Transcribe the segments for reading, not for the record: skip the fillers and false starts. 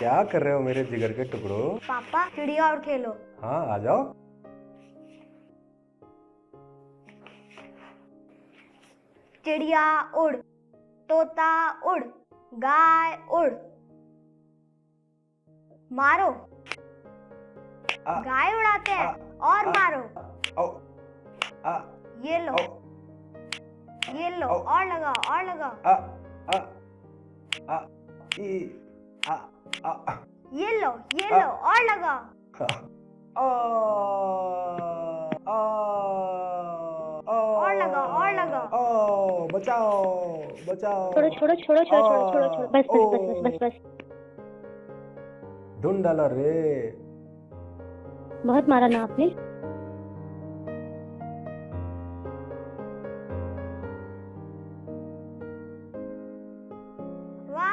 क्या कर रहे हो मेरे जिगर के टुकड़ों? पापा चिड़िया और खेलो। हाँ आ जाओ। चिड़िया उड़, तोता उड़, गाय उड़। मारो। गाय उड़ाते हैं और मारो। ये लो, ये लो, और लगाओ और लगाओ। ये लो और लगाओ। और लगाओ और लगाओ। बचाओ बचाओ। छोड़ो छोड़ो छोड़ो छोड़ो छोड़ो छोड़ो छोड़ो, बस बस बस बस बस बस। ढूंढ डाला रे। बहुत मारा ना आपने। वाह।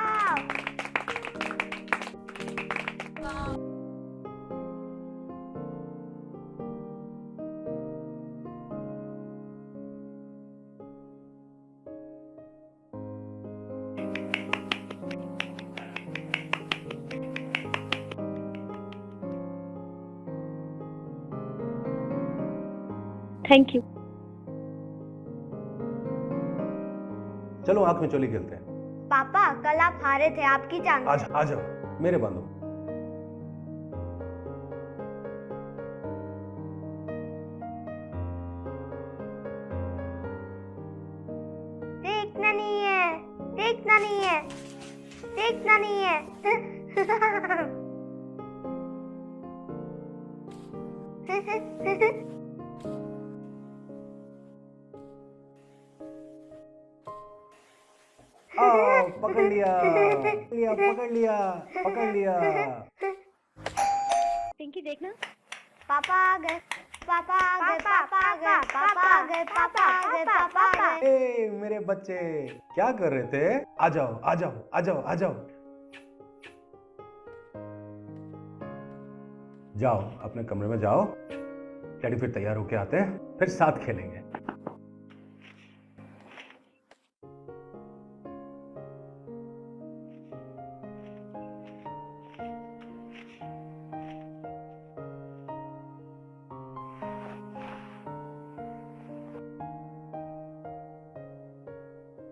Thank you. चलो आंख में चोली खेलते हैं। पापा कल आप हारे थे, आपकी चांस। आ जाओ मेरे बांधो। देखना नहीं है, देखना नहीं है, देखना नहीं है। पकड़ लिया पकड़ लिया पकड़ लिया। पिंकी देखना। पापा आ गए, पापा आ गए, पापा आ गए, पापा आ गए, पापा आ गए, पापा आ गए। ए मेरे बच्चे क्या कर रहे थे? आ जाओ आ जाओ आ जाओ आ जाओ। जाओ अपने कमरे में जाओ। डैडी फिर तैयार होके आते हैं, फिर साथ खेलेंगे।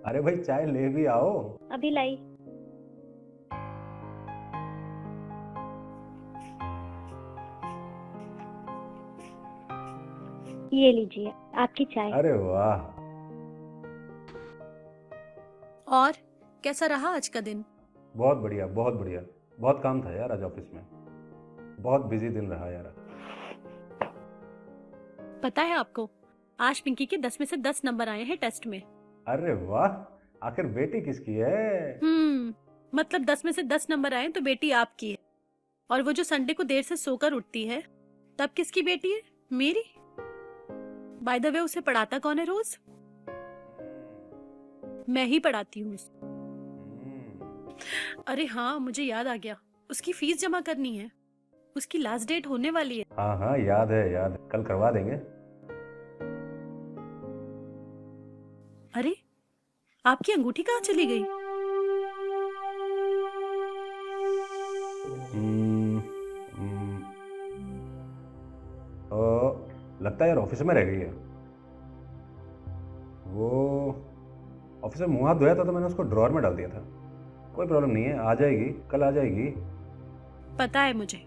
अरे भाई चाय ले भी आओ। अभी लाई। ये लीजिए आपकी चाय। अरे वाह। और कैसा रहा आज का दिन? बहुत बढ़िया बहुत बढ़िया। बहुत काम था यार आज ऑफिस में। बहुत बिजी दिन रहा यार। पता है आपको, आज पिंकी के 10 में से 10 नंबर आए हैं टेस्ट में। अरे वाह। आखिर बेटी किसकी है? मतलब 10 में से 10 नंबर आए तो बेटी आपकी है। और वो जो संडे को देर से सोकर उठती है, तब किसकी बेटी है? मेरी। बाय द वे उसे पढ़ाता कौन है रोज? मैं ही पढ़ाती हूँ उसे। अरे हाँ, मुझे याद आ गया, उसकी फीस जमा करनी है। उसकी लास्ट डेट होने वाली है। हाँ हाँ याद है याद है। कल करवा देंगे। अरे आपकी अंगूठी कहाँ चली गई? लगता है यार ऑफिस में रह गई है। वो ऑफिस में मुंह हाथ धोया था तो मैंने उसको ड्रॉअर में डाल दिया था। कोई प्रॉब्लम नहीं है, आ जाएगी, कल आ जाएगी। पता है मुझे,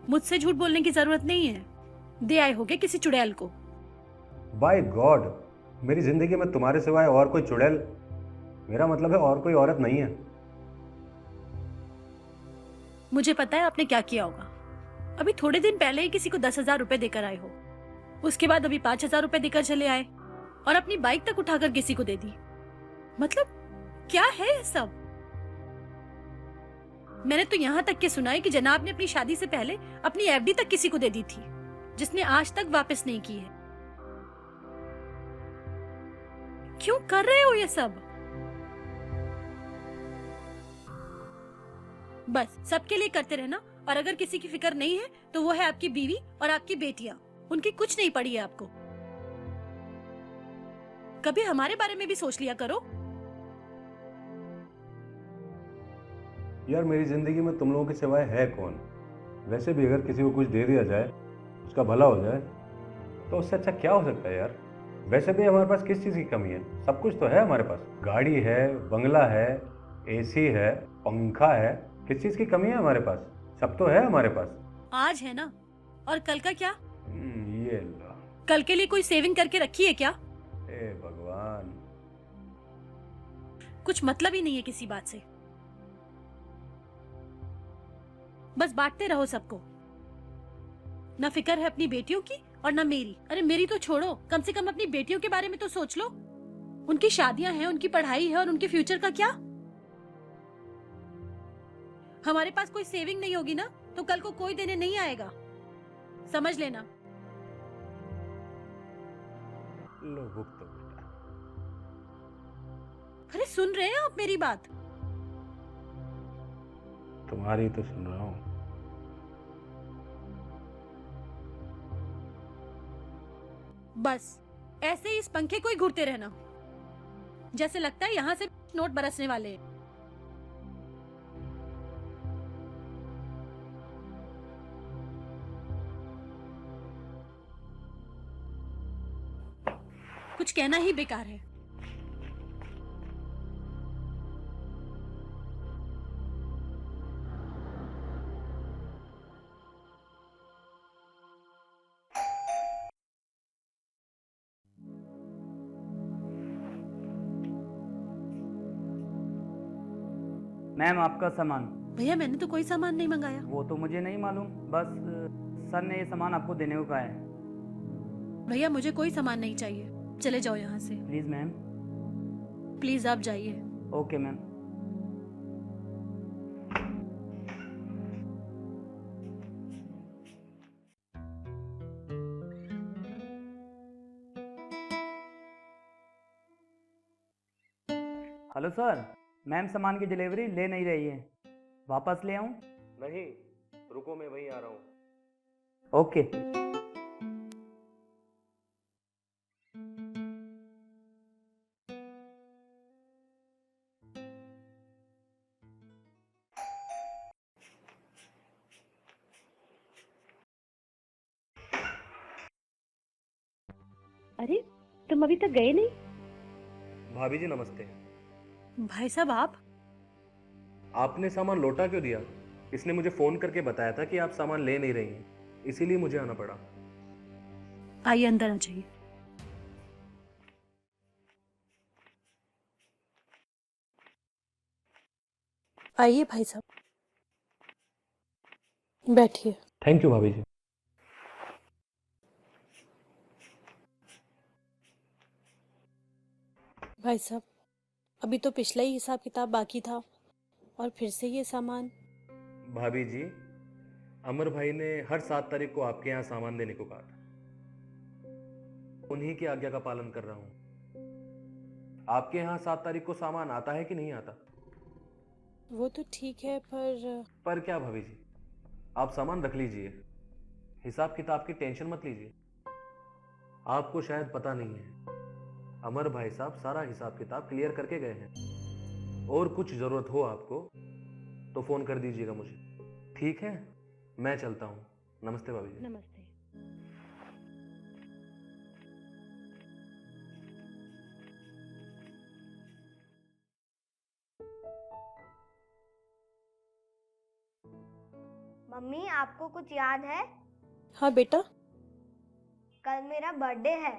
मुझसे झूठ बोलने की जरूरत नहीं है। दे आए होगे किसी चुड़ैल को। बाय गॉड, मेरी जिंदगी में तुम्हारे सिवाय और कोई चुड़ैल, मेरा मतलब है और कोई औरत नहीं है। मुझे पता है आपने क्या किया होगा। अभी थोड़े दिन पहले ही किसी को 10,000 रुपए देकर आए हो। उसके बाद अभी 5,000 रुपए देकर चले आए और अपनी बाइक तक उठाकर किसी को दे दी। मतलब क्या है ये सब? मैंने तो यहाँ तक के सुना है कि जनाब ने अपनी शादी से पहले अपनी एफडी तक किसी को दे दी थी, जिसने आज तक वापस नहीं की है। क्यों कर रहे हो ये सब? बस सबके लिए करते रहना। और अगर किसी की फिक्र नहीं है तो वो है आपकी बीवी और आपकी बेटियां। उनकी कुछ नहीं पड़ी है आपको। कभी हमारे बारे में भी सोच लिया करो। यार मेरी ज़िंदगी में तुम लोगों के सिवाय है कौन? वैसे भी अगर किसी को कुछ दे दिया जाए, उसका भला हो जाए, तो उससे अच्छा क्या हो सकता है यार? वैसे भी हमारे पास किस चीज़ की कमी है? सब कुछ तो है हमारे पास। गाड़ी है, बंगला है, एसी है, पंखा है। किस चीज़ की कमी है हमारे पास? सब तो है हमारे पास। आज है ना, और कल का क्या? ये ला। कल के लिए कोई सेविंग करके रखी है क्या? हे भगवान। कुछ मतलब ही नहीं है किसी बात से। बस बांटते रहो सबको। ना फिक्र है अपनी बेटियों की और ना मेरी। अरे मेरी तो छोड़ो, कम से कम अपनी बेटियों के बारे में तो सोच लो। उनकी शादियां हैं, उनकी पढ़ाई है, और उनके फ्यूचर का क्या? हमारे पास कोई सेविंग नहीं होगी ना, तो कल को कोई देने नहीं आएगा, समझ लेना। लो भुगतो बेटा। अरे सुन रहे हैं आप मेरी बात? तुम्हारी तो सुन रहा हूँ। बस ऐसे ही इस पंखे को ही घूरते रहना, जैसे लगता है यहाँ से नोट बरसने वाले हैं। कुछ कहना ही बेकार है। मैम आपका सामान। भैया मैंने तो कोई सामान नहीं मंगाया। वो तो मुझे नहीं मालूम, बस सर ने ये सामान आपको देने को कहा है। भैया मुझे कोई सामान नहीं चाहिए, चले जाओ यहाँ से। Please ma'am. प्लीज आप जाइए। Okay ma'am. Hello sir, ma'am सामान की डिलीवरी ले नहीं रही है, वापस ले आऊं? नहीं, रुको मैं वहीं आ रहा हूँ। ओके। अरे तुम अभी तक गए नहीं? भाभी जी नमस्ते। भाई साहब आप? आपने सामान लौटा क्यों दिया? इसने मुझे फोन करके बताया था कि आप सामान ले नहीं रही हैं, इसीलिए मुझे आना पड़ा। आइए अंदर आ जाइए। आइए भाई साहब, बैठिए। थैंक यू भाभी जी। भाई साहब अभी तो पिछला ही हिसाब किताब बाकी था, और फिर से ये सामान। भाभी जी, अमर भाई ने हर 7 तारीख को आपके यहाँ सामान देने को कहा था। उन्हीं की आज्ञा का पालन कर रहा हूँ। आपके यहाँ 7 तारीख को सामान आता है कि नहीं आता? वो तो ठीक है, पर क्या भाभी जी, आप सामान रख लीजिए, हिसाब किताब की टेंशन मत लीजिए। आपको शायद पता नहीं है, अमर भाई साहब सारा हिसाब किताब क्लियर करके गए हैं। और कुछ जरूरत हो आपको तो फोन कर दीजिएगा मुझे, ठीक है? मैं चलता हूँ। नमस्ते भाभी जी। नमस्ते। मम्मी आपको कुछ याद है? हाँ बेटा। कल मेरा बर्थडे है।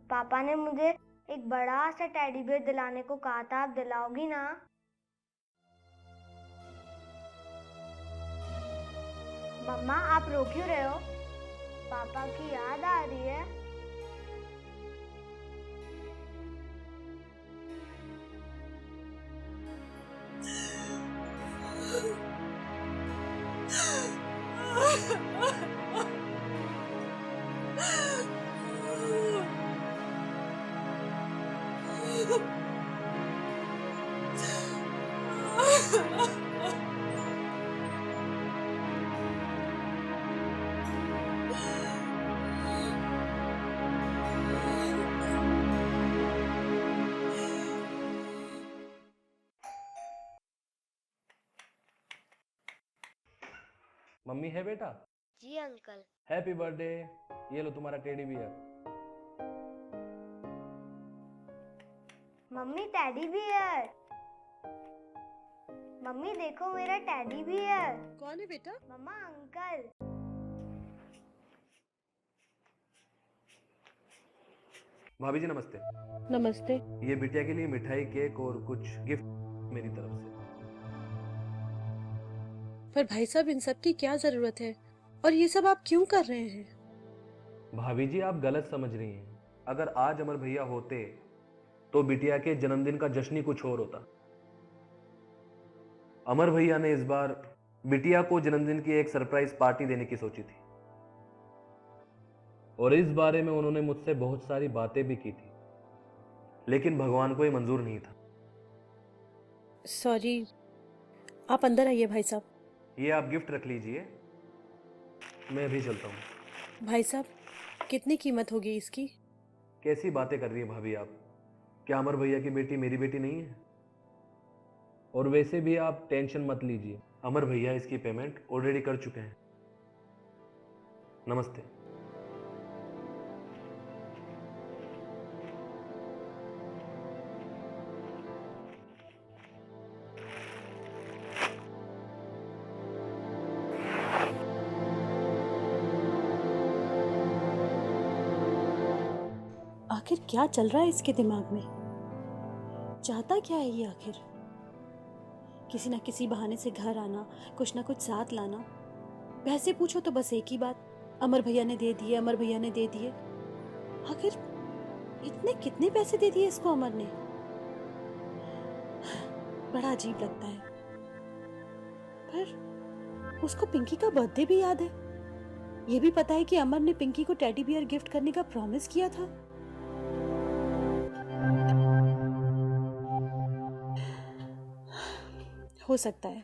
पापा ने मुझे एक बड़ा सा टेडी बेयर दिलाने को कहा था, आप दिलाओगी ना? मम्मा आप रो क्यों रहे हो? पापा की याद आ रही है? मम्मी है बेटा? जी अंकल। Happy birthday. ये लो तुम्हारा teddy bear. Mummy teddy bear. Mummy देखो मेरा टेडी बियर। कौन है बेटा? मम्मा अंकल। भाभी जी नमस्ते। नमस्ते। ये बिटिया के लिए मिठाई, केक और कुछ गिफ्ट मेरी तरफ से। पर भाई साहब इन सब की क्या जरूरत है और ये सब आप क्यों कर रहे हैं? भाभी जी आप गलत समझ रही हैं। अगर आज अमर भैया होते तो बिटिया के जन्मदिन का जश्न ही कुछ और होता। अमर भैया ने इस बार बिटिया को जन्मदिन की एक सरप्राइज पार्टी देने की सोची थी और इस बारे में उन्होंने मुझसे बहुत सारी बातें भी की थी, लेकिन भगवान को ये मंजूर नहीं था। सॉरी, आप अंदर आइए भाई साहब। ये आप गिफ्ट रख लीजिए, मैं अभी चलता हूँ। भाई साहब कितनी कीमत होगी इसकी? कैसी बातें कर रही है भाभी आप? क्या अमर भैया की बेटी मेरी बेटी नहीं है? और वैसे भी आप टेंशन मत लीजिए, अमर भैया इसकी पेमेंट ऑलरेडी कर चुके हैं। नमस्ते। आखिर क्या चल रहा है इसके दिमाग में? चाहता क्या है ये आखिर? किसी ना किसी बहाने से घर आना, कुछ ना कुछ साथ लाना। पैसे पूछो तो बस एक ही बात, अमर भैया ने दे दिए, अमर भैया ने दे दिए। आखिर इतने कितने पैसे दे दिए इसको अमर ने? बड़ा अजीब लगता है। पर उसको पिंकी का बर्थडे भी याद है। ये भी पता है कि अमर ने पिंकी को टेडी बियर गिफ्ट करने का प्रॉमिस किया था। हो सकता है।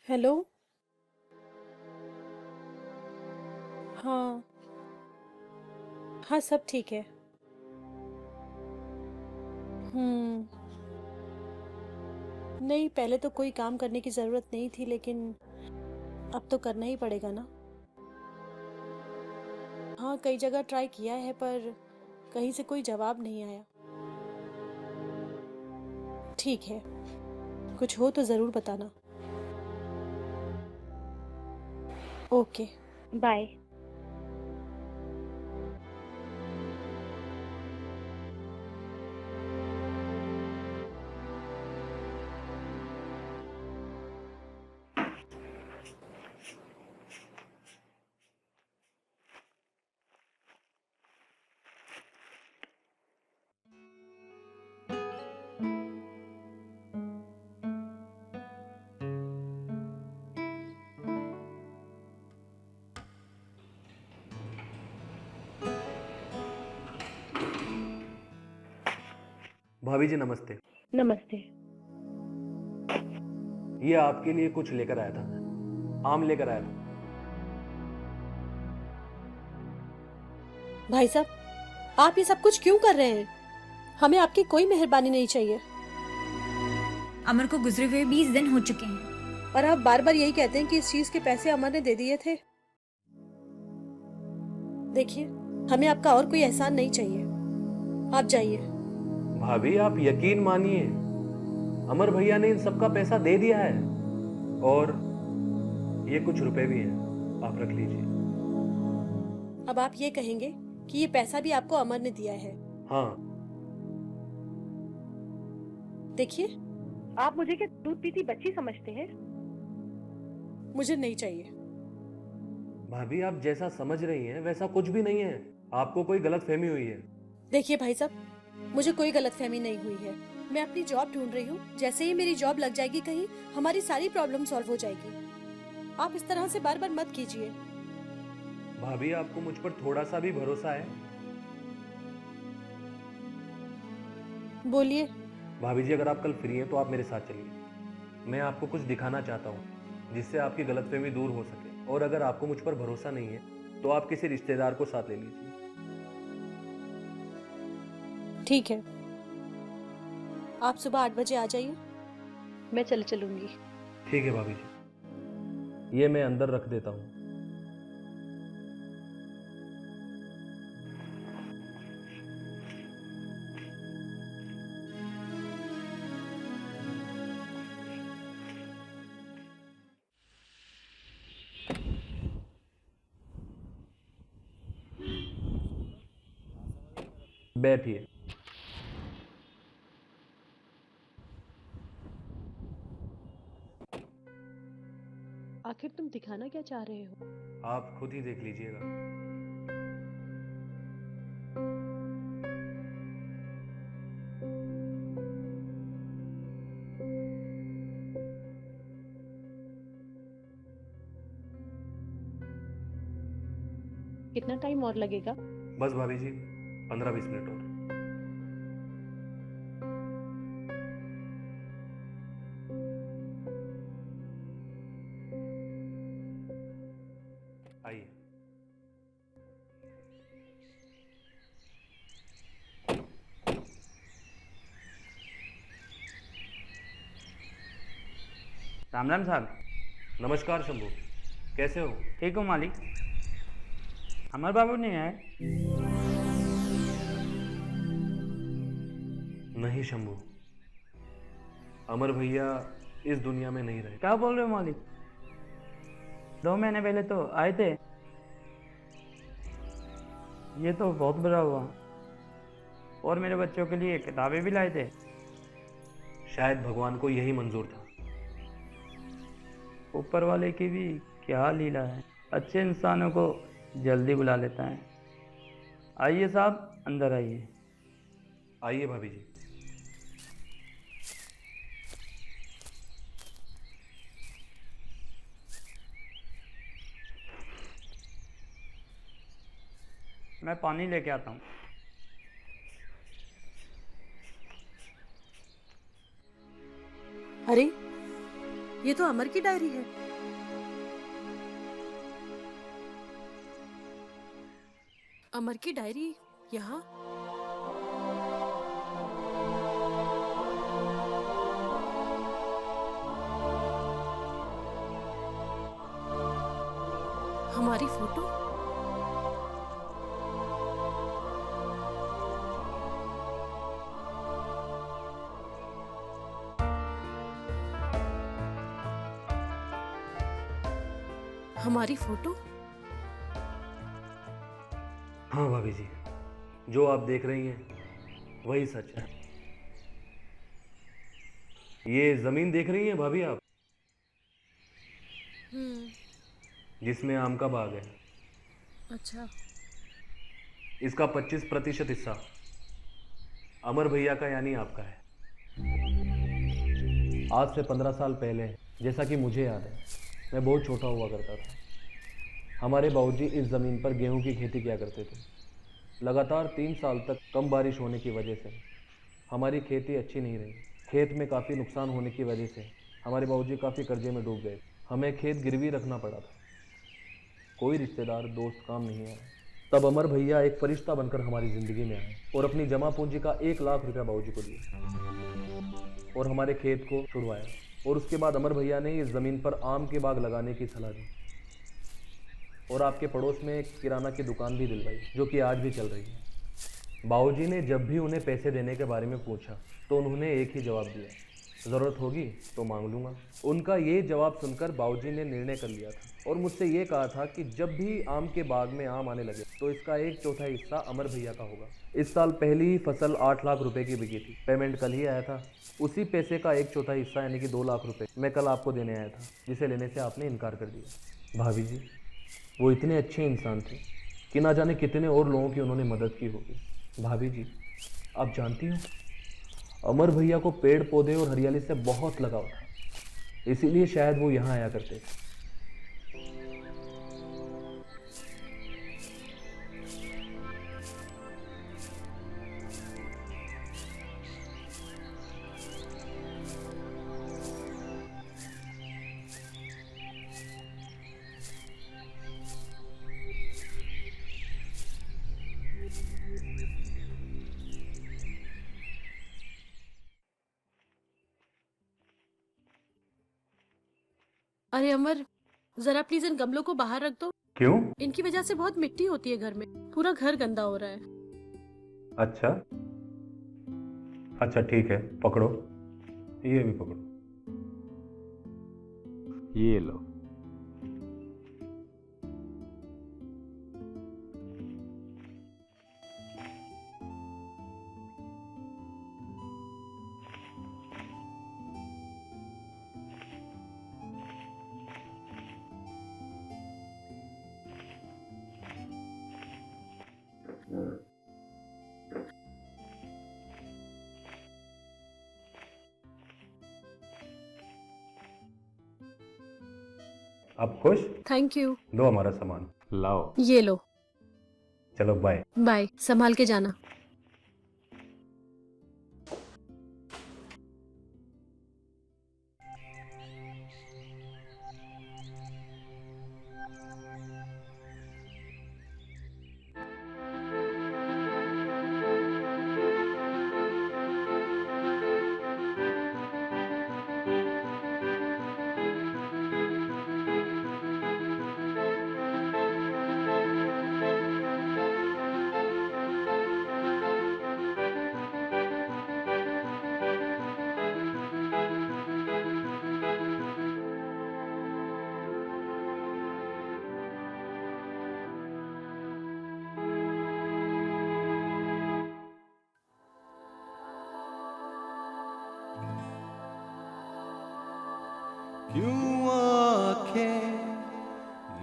हेलो। हाँ हाँ, सब ठीक है। नहीं, पहले तो कोई काम करने की जरूरत नहीं थी, लेकिन अब तो करना ही पड़ेगा ना। हाँ, कई जगह ट्राई किया है पर कहीं से कोई जवाब नहीं आया। ठीक है, कुछ हो तो जरूर बताना। Okay, bye. भाभी जी नमस्ते। नमस्ते। ये आपके लिए कुछ लेकर आया था, आम लेकर आया था। भाई साहब आप ये सब कुछ क्यों कर रहे हैं? हमें आपकी कोई मेहरबानी नहीं चाहिए। अमर को गुजरे हुए 20 दिन हो चुके हैं और आप बार बार यही कहते हैं कि इस चीज के पैसे अमर ने दे दिए थे। देखिए, हमें आपका और कोई एहसान नहीं चाहिए। आप जाइए। भाभी आप यकीन मानिए, अमर भैया ने इन सबका पैसा दे दिया है और ये कुछ रुपए भी हैं, आप रख लीजिए। अब आप ये कहेंगे कि ये पैसा भी आपको अमर ने दिया है? हाँ। देखिए, आप मुझे क्या दूध पीती बच्ची समझते हैं? मुझे नहीं चाहिए। भाभी आप जैसा समझ रही हैं वैसा कुछ भी नहीं है, आपको कोई गलत फहमी हुई है। देखिए भाई साहब, मुझे कोई गलतफहमी नहीं हुई है। मैं अपनी जॉब ढूंढ रही हूँ। जैसे ही मेरी जॉब लग जाएगी कहीं, हमारी सारी प्रॉब्लम सॉल्व हो जाएगी। आप इस तरह से बार बार मत कीजिए। भाभी, आपको मुझ पर थोड़ा सा भी भरोसा है? बोलिए। भाभी जी, अगर आप कल फ्री हैं तो आप मेरे साथ चलिए। मैं आपको कुछ दिखाना चाहता हूँ जिससे आपकी गलतफहमी दूर हो सके। और अगर आपको मुझ पर भरोसा नहीं है तो आप किसी रिश्तेदार को साथ ले लीजिए। ठीक है, आप सुबह 8 बजे आ जाइए। मैं चल चलूंगी। ठीक है भाभी जी, ये मैं अंदर रख देता हूँ। बैठिए। आखिर तुम दिखाना क्या चाह रहे हो? आप खुद ही देख लीजिएगा। कितना टाइम और लगेगा? बस भाभी जी, 15-20 मिनट और। आइए। राम राम साहब। नमस्कार शंभू, कैसे हो? ठीक हो मालिक? अमर बाबू नहीं आए? नहीं शंभू, अमर भैया इस दुनिया में नहीं रहे। क्या बोल रहे हो मालिक? 2 महीने पहले तो आए थे। ये तो बहुत बुरा हुआ। और मेरे बच्चों के लिए किताबें भी लाए थे। शायद भगवान को यही मंजूर था। ऊपर वाले की भी क्या लीला है, अच्छे इंसानों को जल्दी बुला लेता है। आइए साहब, अंदर आइए। आइए भाभी जी। मैं पानी लेके आता हूँ। अरे, ये तो अमर की डायरी है। अमर की डायरी यहाँ? हमारी फोटो? हमारी फोटो? हाँ भाभी जी, जो आप देख रही हैं वही सच है। ये जमीन देख रही हैं भाभी आप, जिसमें आम का बाग है, अच्छा। इसका 25% हिस्सा अमर भैया का यानी आपका है। आज से 15 साल पहले, जैसा कि मुझे याद है, मैं बहुत छोटा हुआ करता था। हमारे बाबूजी इस ज़मीन पर गेहूं की खेती किया करते थे। लगातार 3 साल तक कम बारिश होने की वजह से हमारी खेती अच्छी नहीं रही। खेत में काफ़ी नुकसान होने की वजह से हमारे बाबूजी काफ़ी कर्जे में डूब गए। हमें खेत गिरवी रखना पड़ा था। कोई रिश्तेदार, दोस्त काम नहीं आया। तब अमर भैया एक फरिश्ता बनकर हमारी ज़िंदगी में आए और अपनी जमा पूंजी का 1 लाख रुपया बाबूजी को दिया और हमारे खेत को छुड़वाया। और उसके बाद अमर भैया ने इस ज़मीन पर आम के बाग लगाने की सलाह दी और आपके पड़ोस में एक किराना की दुकान भी दिलवाई, जो कि आज भी चल रही है। बाबूजी ने जब भी उन्हें पैसे देने के बारे में पूछा तो उन्होंने एक ही जवाब दिया, ज़रूरत होगी तो मांग लूँगा। उनका ये जवाब सुनकर बाबूजी ने निर्णय कर लिया था और मुझसे ये कहा था कि जब भी आम के बाग में आम आने लगे तो इसका 1/4 हिस्सा अमर भैया का होगा। इस साल पहली ही फसल 8 लाख रुपए की बिकी थी। पेमेंट कल ही आया था। उसी पैसे का 1/4 हिस्सा यानी कि 2 लाख रुपए मैं कल आपको देने आया था, जिसे लेने से आपने इनकार कर दिया। भाभी जी, वो इतने अच्छे इंसान थे कि ना जाने कितने और लोगों की उन्होंने मदद की होगी। भाभी जी, आप जानती हो, अमर भैया को पेड़ पौधे और हरियाली से बहुत लगाव था, इसीलिए शायद वो यहाँ आया करते थे। अरे अमर, जरा प्लीज इन गमलों को बाहर रख दो। क्यों? इनकी वजह से बहुत मिट्टी होती है घर में, पूरा घर गंदा हो रहा है। अच्छा अच्छा, ठीक है, पकड़ो, ये भी पकड़ो। ये लो। आप खुश? Thank you. लो हमारा सामान। लाओ। ये लो। चलो बाय। बाय, संभाल के जाना। क्यों आंखें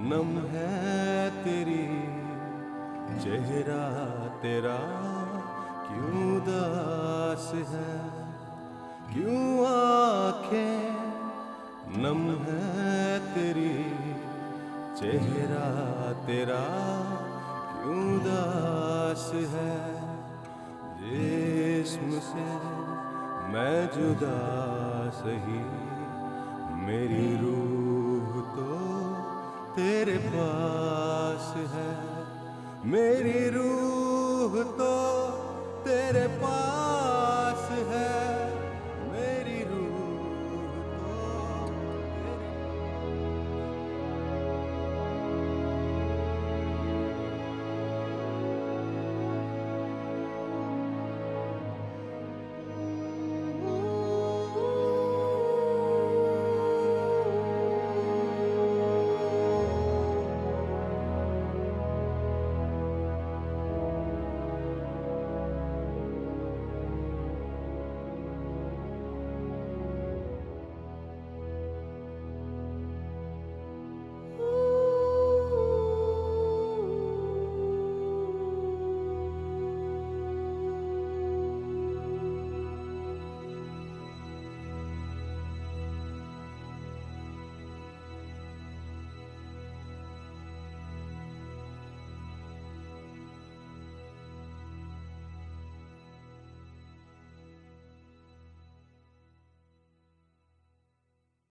नम है तेरी, चेहरा तेरा क्यों उदास है। क्यों आंखें नम है तेरी, चेहरा तेरा क्यों उदास है। जिस्म से मैं जुदा सही, मेरी रूह तो तेरे पास है। मेरी रूह तो तेरे पास